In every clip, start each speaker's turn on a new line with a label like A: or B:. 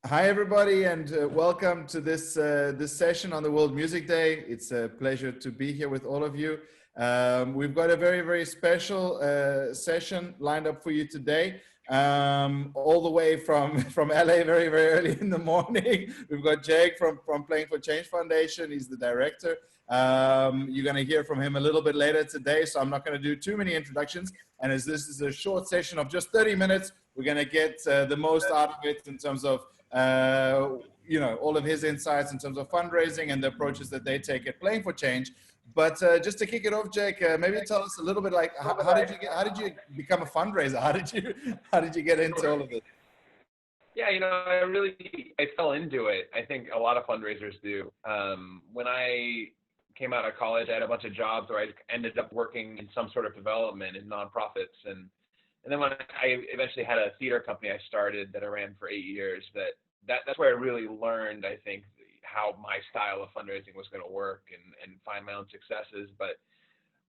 A: Hi, everybody, and welcome to this session on the World Music Day. It's a pleasure to be here with all of you. We've got a very special session lined up for you today, all the way from LA, very early in the morning. We've got Jake from Playing for Change Foundation. He's the director. You're going to hear from him a little bit later today, so I'm not going to do too many introductions. And as this is a short session of just 30 minutes, we're going to get the most out of it in terms of all of his insights in terms of fundraising and the approaches that they take at Playing for Change. But just to kick it off, Jake, maybe tell us a little bit, like how did you become a fundraiser? How did you get into all of it?
B: Yeah, I fell into it. I think a lot of fundraisers do. When I came out of college, I had a bunch of jobs where I ended up working in some sort of development in nonprofits, and then when I eventually had a theater company I started that I ran for 8 years, that's where I really learned, I think, how my style of fundraising was going to work and find my own successes. But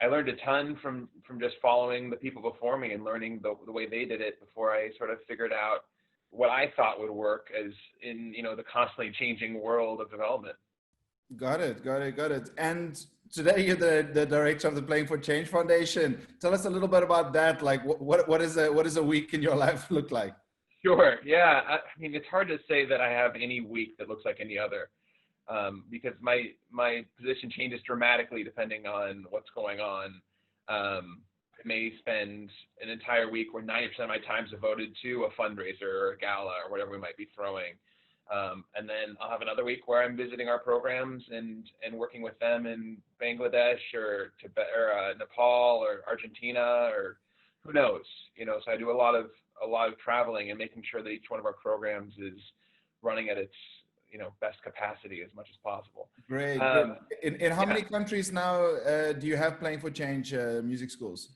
B: I learned a ton from just following the people before me and learning the way they did it before I sort of figured out what I thought would work as in, the constantly changing world of development.
A: Got it. And today you're the director of the Playing for Change Foundation. Tell us a little bit about that. Like, what is a week in your life look like?
B: Sure. Yeah. I mean, it's hard to say that I have any week that looks like any other, because my position changes dramatically depending on what's going on. I may spend an entire week where 90% of my time is devoted to a fundraiser or a gala or whatever we might be throwing. And then I'll have another week where I'm visiting our programs and working with them in Bangladesh or Tibet or Nepal or Argentina or who knows, so I do a lot of traveling and making sure that each one of our programs is running at its, best capacity as much as possible.
A: Great. In how many countries now do you have Playing for Change music schools?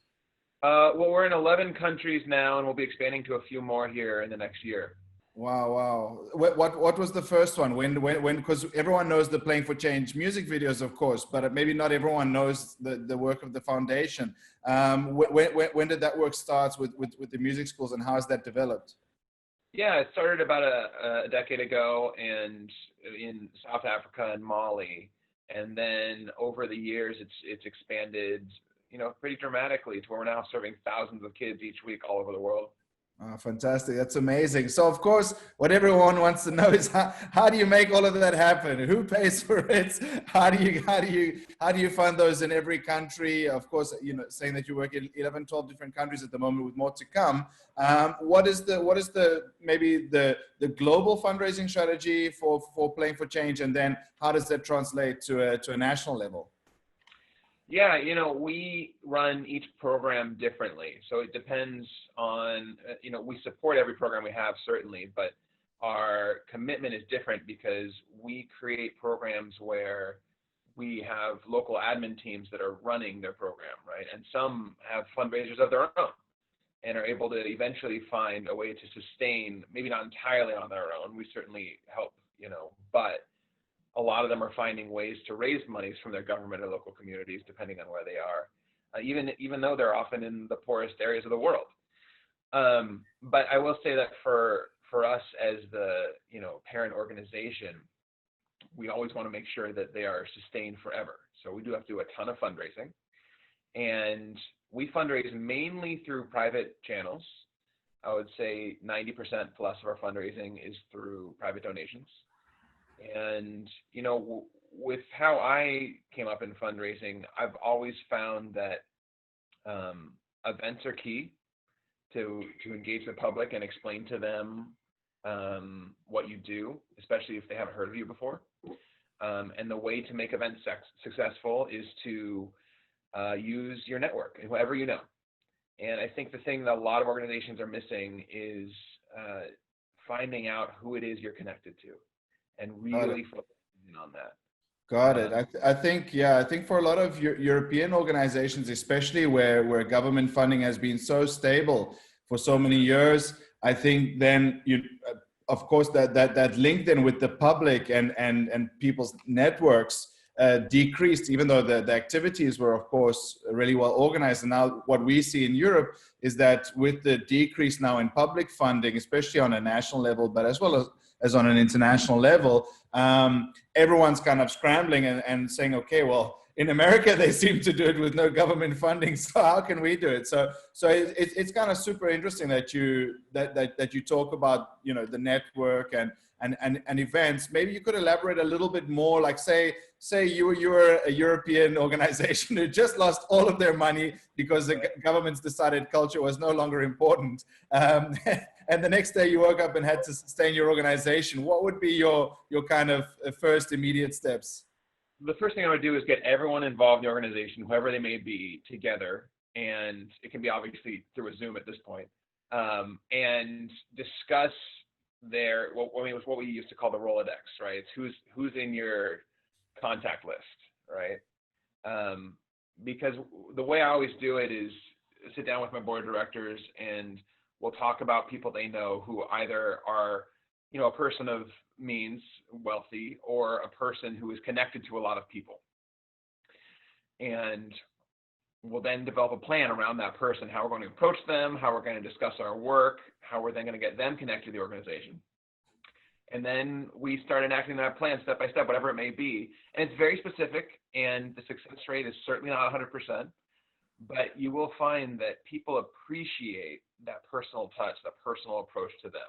B: Well, we're in 11 countries now, and we'll be expanding to a few more here in the next year.
A: Wow. What was the first one? When, because everyone knows the Playing for Change music videos, of course, but maybe not everyone knows the work of the foundation. When did that work start with the music schools, and how has that developed?
B: Yeah, it started about a decade ago, and in South Africa and Mali. And then over the years, it's expanded, pretty dramatically to where we're now serving thousands of kids each week all over the world.
A: Oh, fantastic. That's amazing. So, of course, what everyone wants to know is how do you make all of that happen? Who pays for it? How do you fund those in every country? Of course, saying that you work in 11, 12 different countries at the moment with more to come. What is maybe the global fundraising strategy for Playing for Change? And then how does that translate to a national level?
B: Yeah, we run each program differently. So it depends on, we support every program we have, certainly, but our commitment is different because we create programs where we have local admin teams that are running their program, right? And some have fundraisers of their own and are able to eventually find a way to sustain, maybe not entirely on their own. We certainly help, but a lot of them are finding ways to raise monies from their government or local communities, depending on where they are, even though they're often in the poorest areas of the world. But I will say that for us as the parent organization, we always want to make sure that they are sustained forever. So we do have to do a ton of fundraising, and we fundraise mainly through private channels. I would say 90% plus of our fundraising is through private donations. And, with how I came up in fundraising, I've always found that events are key to engage the public and explain to them what you do, especially if they haven't heard of you before. And the way to make events successful is to use your network and whoever you know. And I think the thing that a lot of organizations are missing is finding out who it is you're connected to, and really focusing on that.
A: Got it. I think for a lot of European organizations, especially where government funding has been so stable for so many years, I think then of course that link then with the public and people's networks decreased, even though the activities were, of course, really well organized. And now what we see in Europe is that with the decrease now in public funding, especially on a national level, but as well as on an international level. Everyone's kind of scrambling and saying, okay, well, in America, they seem to do it with no government funding. So how can we do it? So it's kind of super interesting that you talk about, you know, the network and events. Maybe you could elaborate a little bit more, like say you were a European organization who just lost all of their money because the governments decided culture was no longer important. And the next day you woke up and had to sustain your organization. What would be your kind of first immediate steps?
B: The first thing I would do is get everyone involved in the organization, whoever they may be, together. And it can be obviously through a Zoom at this point, and discuss what we used to call the Rolodex, right? It's who's in your contact list, right? Because the way I always do it is sit down with my board of directors and we'll talk about people they know who either are, you know, a person of means, wealthy, or a person who is connected to a lot of people. And we'll then develop a plan around that person, how we're going to approach them, how we're going to discuss our work, how we're then going to get them connected to the organization. And then we start enacting that plan step by step, whatever it may be. And it's very specific, and the success rate is certainly not 100%, but you will find that people appreciate that personal touch, that personal approach to them.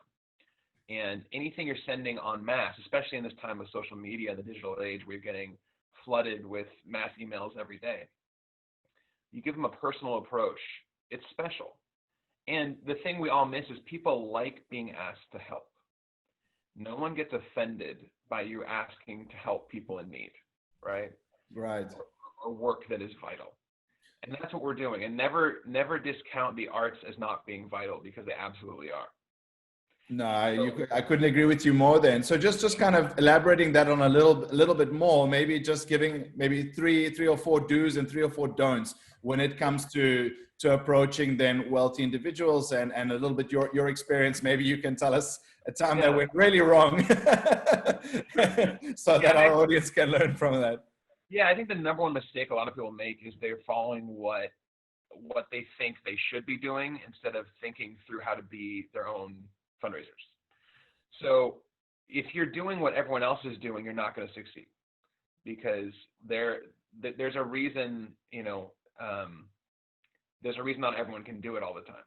B: And anything you're sending en masse, especially in this time of social media and the digital age where you're getting flooded with mass emails every day, you give them a personal approach. It's special. And the thing we all miss is people like being asked to help. No one gets offended by you asking to help people in need, right?
A: Right.
B: Or work that is vital. And that's what we're doing. And never discount the arts as not being vital, because they absolutely are.
A: No, I couldn't agree with you more then. So just kind of elaborating that on a little bit more, maybe just giving maybe three or four do's and 3 or 4 don'ts when it comes to approaching then wealthy individuals, and a little bit your experience. Maybe you can tell us a time that went really wrong so that our audience can learn from that.
B: Yeah, I think the number one mistake a lot of people make is they're following what they think they should be doing instead of thinking through how to be their own fundraisers. So if you're doing what everyone else is doing, you're not going to succeed, because there's a reason, you know, there's a reason not everyone can do it all the time.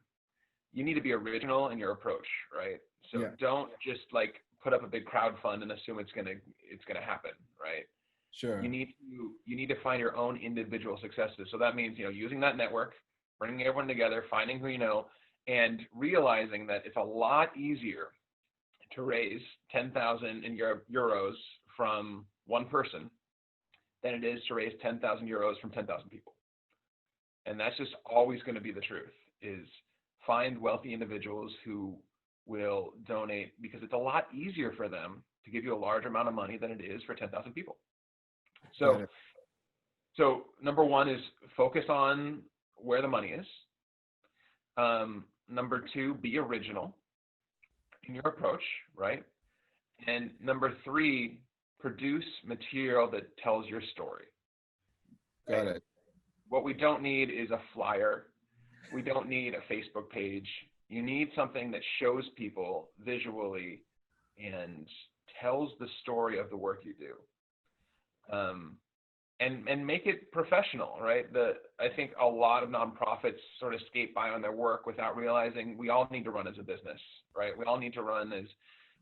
B: You need to be original in your approach, right? So don't just like put up a big crowdfund and assume it's gonna happen, right?
A: Sure.
B: You need to find your own individual successes. So that means, you know, using that network, bringing everyone together, finding who you know, and realizing that it's a lot easier to raise 10,000 euros from one person than it is to raise 10,000 euros from 10,000 people. And that's just always going to be the truth, is find wealthy individuals who will donate, because it's a lot easier for them to give you a large amount of money than it is for 10,000 people. So number one is focus on where the money is. Number 2, be original in your approach, right? And number 3, produce material that tells your story.
A: Got it.
B: What we don't need is a flyer. We don't need a Facebook page. You need something that shows people visually and tells the story of the work you do. And make it professional, right? I think a lot of nonprofits sort of skate by on their work without realizing we all need to run as a business, right? We all need to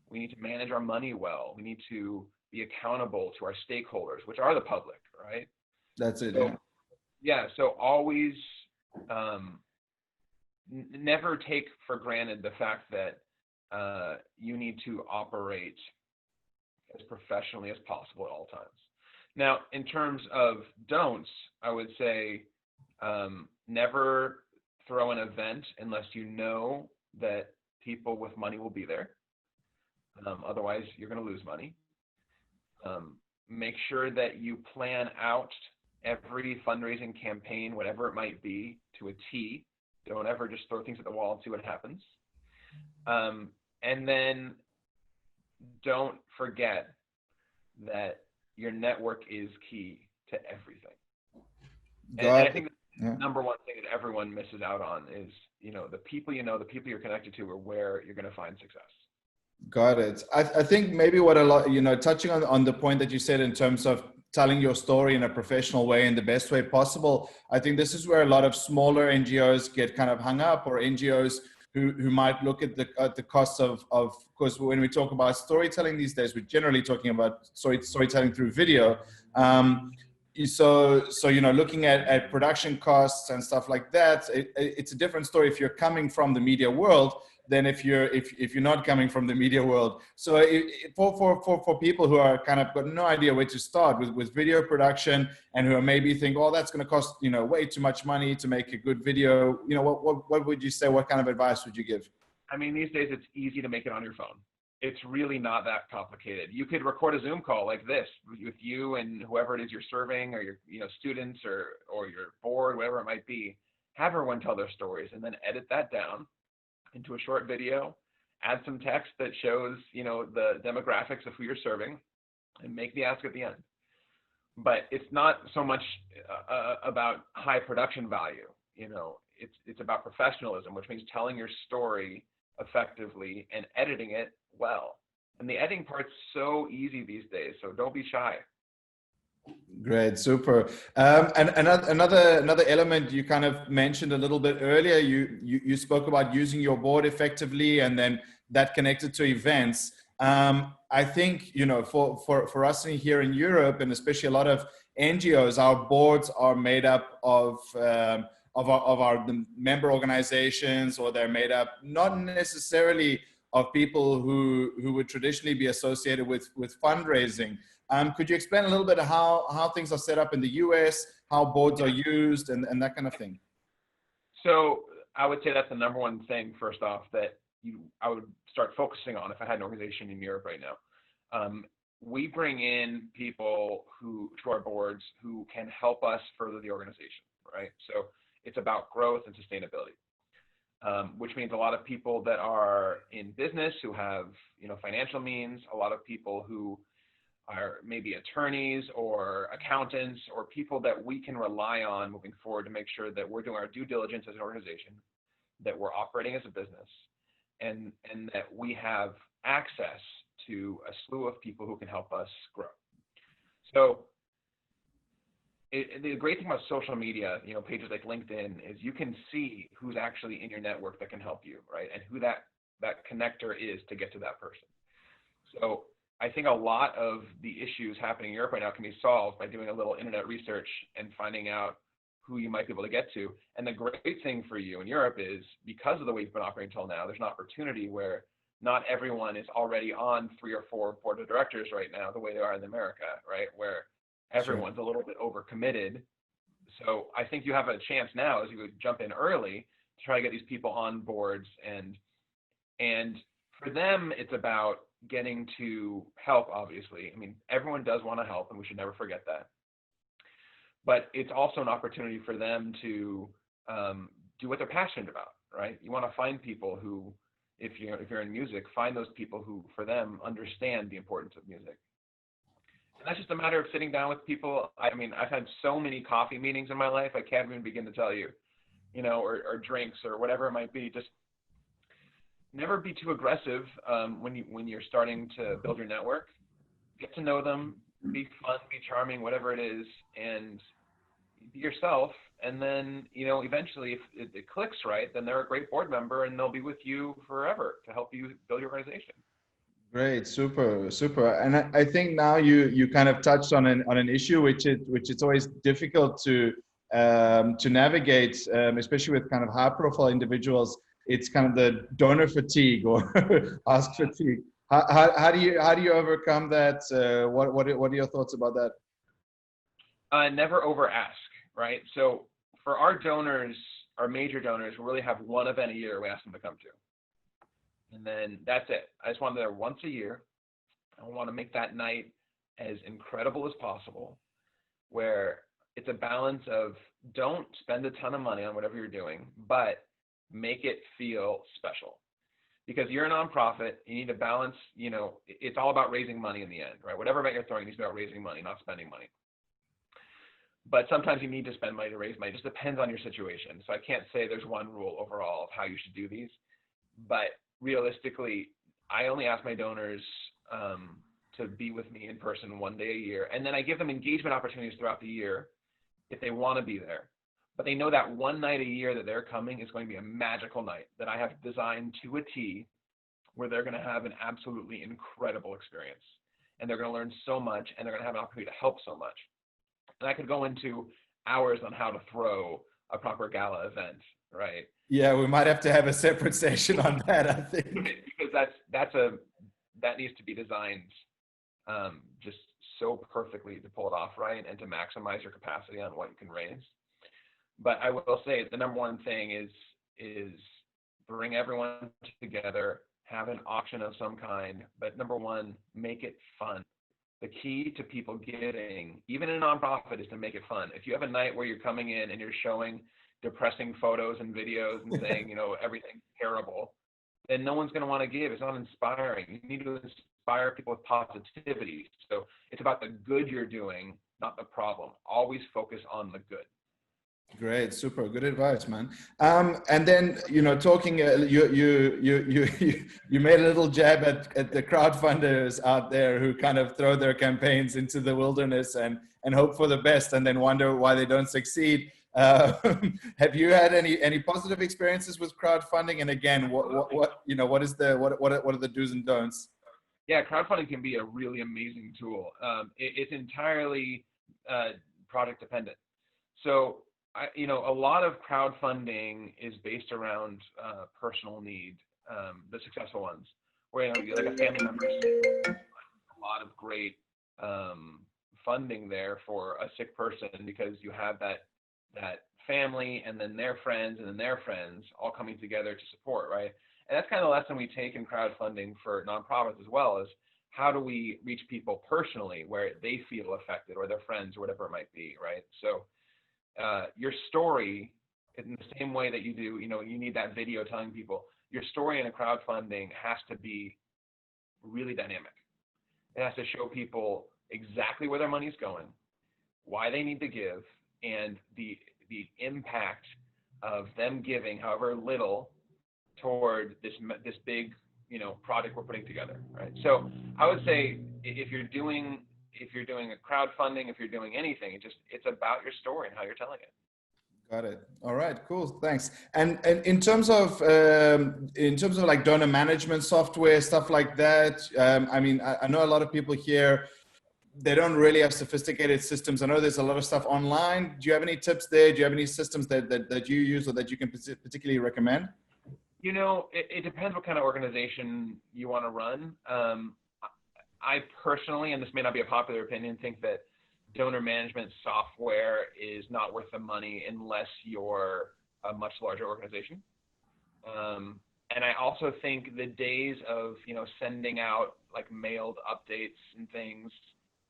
B: we need to manage our money well. We need to be accountable to our stakeholders, which are the public, right?
A: That's it.
B: So always never take for granted the fact that you need to operate as professionally as possible at all times. Now, in terms of don'ts, I would say never throw an event unless you know that people with money will be there. Otherwise, you're going to lose money. Make sure that you plan out every fundraising campaign, whatever it might be, to a T. Don't ever just throw things at the wall and see what happens. And then don't forget that your network is key to everything. And I think the number one thing that everyone misses out on is, you know, the people the people you're connected to are where you're going to find success.
A: Got it. I think maybe what a lot, touching on the point that you said in terms of telling your story in a professional way in the best way possible, I think this is where a lot of smaller NGOs get kind of hung up, or NGOs who might look at the costs of course, when we talk about storytelling these days, we're generally talking about storytelling through video. So looking at production costs and stuff like that, it's a different story if you're coming from the media world than if you're not coming from the media world. So for people who are kind of got no idea where to start with video production, and who are maybe think, oh, that's going to cost way too much money to make a good video, what would you say? What kind of advice would you give?
B: I mean, these days it's easy to make it on your phone. It's really not that complicated. You could record a Zoom call like this with you and whoever it is you're serving, or your students or your board, whatever it might be. Have everyone tell their stories, and then edit that down into a short video. Add some text that shows the demographics of who you're serving, and make the ask at the end. But it's not so much about high production value. It's about professionalism, which means telling your story effectively and editing it well. And the editing part's so easy these days, so don't be shy.
A: Great, super. And another element you kind of mentioned a little bit earlier, you spoke about using your board effectively, and then that connected to events. I think for us here in Europe, and especially a lot of NGOs, our boards are made up of our member organizations, or they're made up not necessarily of people who would traditionally be associated with fundraising. Could you explain a little bit how things are set up in the US, how boards are used, and that kind of thing?
B: So I would say that's the number one thing, first off, that I would start focusing on if I had an organization in Europe right now. We bring in people to our boards who can help us further the organization, right? So it's about growth and sustainability, which means a lot of people that are in business who have financial means, a lot of people who are maybe attorneys or accountants, or people that we can rely on moving forward to make sure that we're doing our due diligence as an organization, that we're operating as a business, and that we have access to a slew of people who can help us grow. So the great thing about social media, pages like LinkedIn, is you can see who's actually in your network that can help you, right? And who that connector is to get to that person. So I think a lot of the issues happening in Europe right now can be solved by doing a little internet research and finding out who you might be able to get to. And the great thing for you in Europe is, because of the way you've been operating until now, there's an opportunity where not everyone is already on 3 or 4 board of directors right now, the way they are in America, right? Where everyone's a little bit overcommitted. So I think you have a chance now, as you would jump in early, to try to get these people on boards. And for them, it's about getting to help, obviously. I mean, everyone does want to help, and we should never forget that. But it's also an opportunity for them to do what they're passionate about, right? You want to find people who, if you're in music, find those people who, for them, understand the importance of music. And that's just a matter of sitting down with people. I mean, I've had so many coffee meetings in my life, I can't even begin to tell you, or drinks or whatever it might be. Just never be too aggressive when you're starting to build your network. Get to know them, be fun, be charming, whatever it is, and be yourself. And then, eventually, if it clicks right, then they're a great board member, and they'll be with you forever to help you build your organization.
A: Great, super. And I think now you kind of touched on an issue which it's always difficult to navigate, especially with kind of high profile individuals. It's kind of the donor fatigue, or ask fatigue. How do you overcome that? What are your thoughts about that?
B: Never over ask, right? So for our donors, our major donors, we really have one event a year we ask them to come to. And then that's it. I just want them there once a year. I want to make that night as incredible as possible, where it's a balance of, don't spend a ton of money on whatever you're doing, but make it feel special. Because you're a nonprofit, you need to balance, it's all about raising money in the end, right? Whatever event you're throwing needs to be about raising money, not spending money. But sometimes you need to spend money to raise money. It just depends on your situation. So I can't say there's one rule overall of how you should do these. But realistically, I only ask my donors to be with me in person 1 day a year. And then I give them engagement opportunities throughout the year if they want to be there. But they know that one night a year that they're coming is going to be a magical night that I have designed to a T, where they're going to have an absolutely incredible experience. And they're going to learn so much, and they're going to have an opportunity to help so much. And I could go into hours on how to throw a proper gala event, right?
A: Yeah, we might have to have a separate session on that, I think.
B: Because that needs to be designed just so perfectly to pull it off right and to maximize your capacity on what you can raise. But I will say the number one thing is bring everyone together, have an auction of some kind, but number one, make it fun. The key to people giving, even in a nonprofit, is to make it fun. If you have a night where you're coming in and you're showing depressing photos and videos and saying, you know, everything's terrible, then no one's going to want to give. It's not inspiring. You need to inspire people with positivity. So it's about the good you're doing, not the problem. Always focus on the good.
A: Great, super, good advice, man. And then, you know, talking, you made a little jab at the crowdfunders out there who kind of throw their campaigns into the wilderness and hope for the best, and then wonder why they don't succeed. Have you had any positive experiences with crowdfunding? And again, what you know, what are the do's and don'ts?
B: Yeah, crowdfunding can be a really amazing tool. It's entirely product dependent. So you know, a lot of crowdfunding is based around personal need, the successful ones, where, you know, like a family member, a lot of great funding there for a sick person, because you have that family and then their friends and then their friends all coming together to support, right? And that's kind of the lesson we take in crowdfunding for nonprofits as well, is how do we reach people personally where they feel affected, or their friends, or whatever it might be, right? So your story, in the same way that you do, you know, you need that video telling people, your story in a crowdfunding has to be really dynamic. It has to show people exactly where their money's going, why they need to give, and the impact of them giving, however little, toward this big, you know, project we're putting together, right? So I would say if you're doing a crowdfunding, if you're doing anything, it's about your story and how you're telling it.
A: Got it. All right, cool. Thanks. And in terms of like donor management software, stuff like that, I mean, I know a lot of people here, they don't really have sophisticated systems. I know there's a lot of stuff online. Do you have any tips there? Do you have any systems that you use or that you can particularly recommend?
B: You know, it depends what kind of organization you want to run. I personally, and this may not be a popular opinion, think that donor management software is not worth the money unless you're a much larger organization. And I also think the days of, you know, sending out like mailed updates and things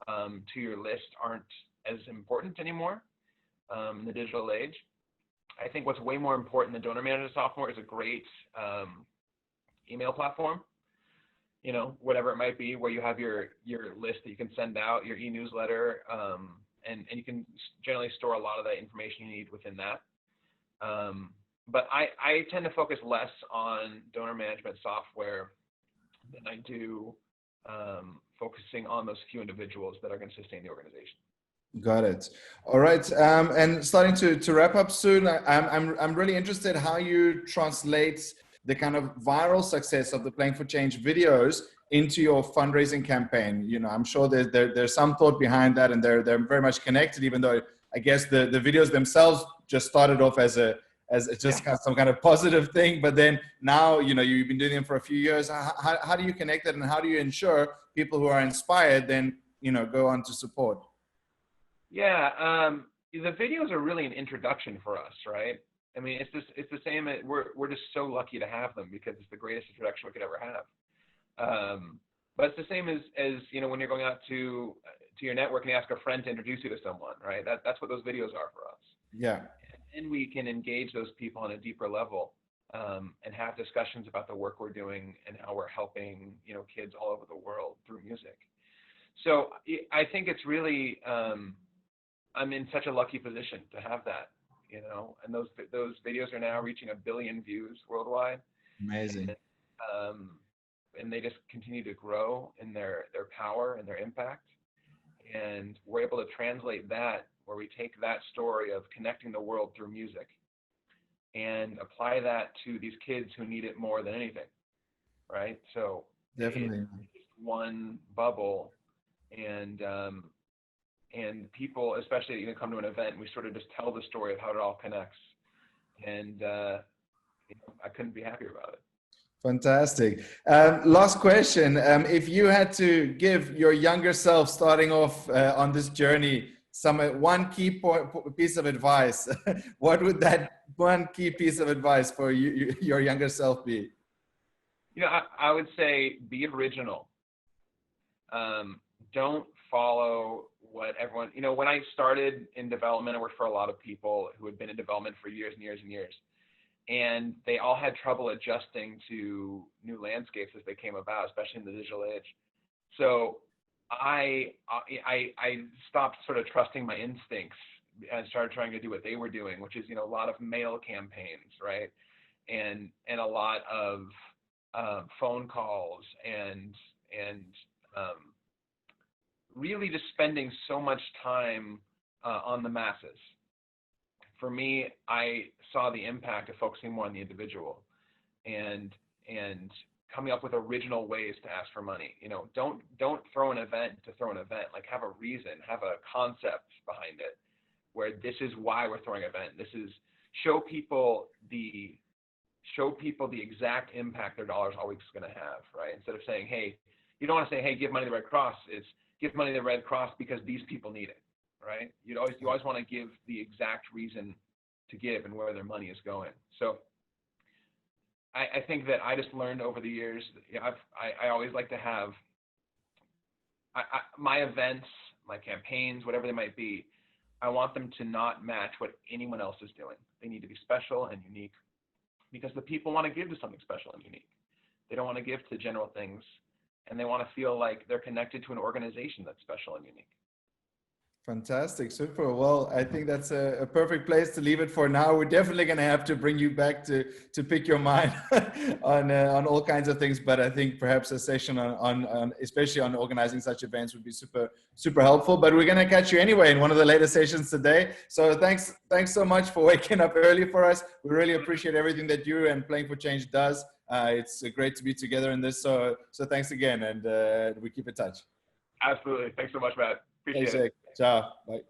B: to your list aren't as important anymore in the digital age. I think what's way more important than donor management software is a great email platform, you know, whatever it might be, where you have your list that you can send out, your e-newsletter, and you can generally store a lot of the information you need within that. But I tend to focus less on donor management software than I do focusing on those few individuals that are going to sustain the organization.
A: Got it. All right. And starting to wrap up soon, I'm really interested how you translate the kind of viral success of the Playing for Change videos into your fundraising campaign. You know, I'm sure there's some thought behind that, and they're very much connected, even though I guess the videos themselves just started off as just kind of some kind of positive thing. But then now, you know, you've been doing them for a few years. How do you connect that, and how do you ensure people who are inspired then, you know, go on to support?
B: Yeah, the videos are really an introduction for us, right? I mean, it's the same. We're just so lucky to have them because it's the greatest introduction we could ever have. But it's the same as you know, when you're going out to your network and you ask a friend to introduce you to someone, right? That's what those videos are for us.
A: Yeah.
B: And we can engage those people on a deeper level and have discussions about the work we're doing and how we're helping, you know, kids all over the world through music. So I think it's really I'm in such a lucky position to have that, you know, and those videos are now reaching 1 billion views worldwide.
A: Amazing.
B: And, and they just continue to grow in their power and their impact. And we're able to translate that, where we take that story of connecting the world through music and apply that to these kids who need it more than anything, right? So
A: Definitely.
B: it's one bubble, and people, especially you come to an event, we sort of just tell the story of how it all connects, and I couldn't be happier about it.
A: Fantastic. Last question. If you had to give your younger self starting off on this journey one key piece of advice, what would that one key piece of advice for your younger self be?
B: You know, I would say be original. Don't follow what everyone, you know, when I started in development, I worked for a lot of people who had been in development for years and years and years. And they all had trouble adjusting to new landscapes as they came about, especially in the digital age. So I stopped sort of trusting my instincts and started trying to do what they were doing, which is, you know, a lot of mail campaigns, right? And a lot of phone calls and really just spending so much time on the masses. For me, I saw the impact of focusing more on the individual and coming up with original ways to ask for money. You know, don't throw an event to throw an event. Like, have a reason, have a concept behind it, where this is why we're throwing an event. This is show people the exact impact their dollar is always going to have, right? Instead of saying, hey, you don't want to say, hey, give money to the Red Cross. It's give money to the Red Cross because these people need it. Right? You always want to give the exact reason to give and where their money is going. So I think that I just learned over the years. I always like to have my events, my campaigns, whatever they might be. I want them to not match what anyone else is doing. They need to be special and unique, because the people want to give to something special and unique. They don't want to give to general things, and they want to feel like they're connected to an organization that's special and unique.
A: Fantastic, super. Well, I think that's a perfect place to leave it for now. We're definitely going to have to bring you back to pick your mind on all kinds of things. But I think perhaps a session on especially on organizing such events would be super helpful. But we're going to catch you anyway in one of the later sessions today. So thanks so much for waking up early for us. We really appreciate everything that you and Playing for Change does. It's great to be together in this. So thanks again, and we keep in touch.
B: Absolutely. Thanks so much, Matt. Appreciate it.
A: Ciao. Bye.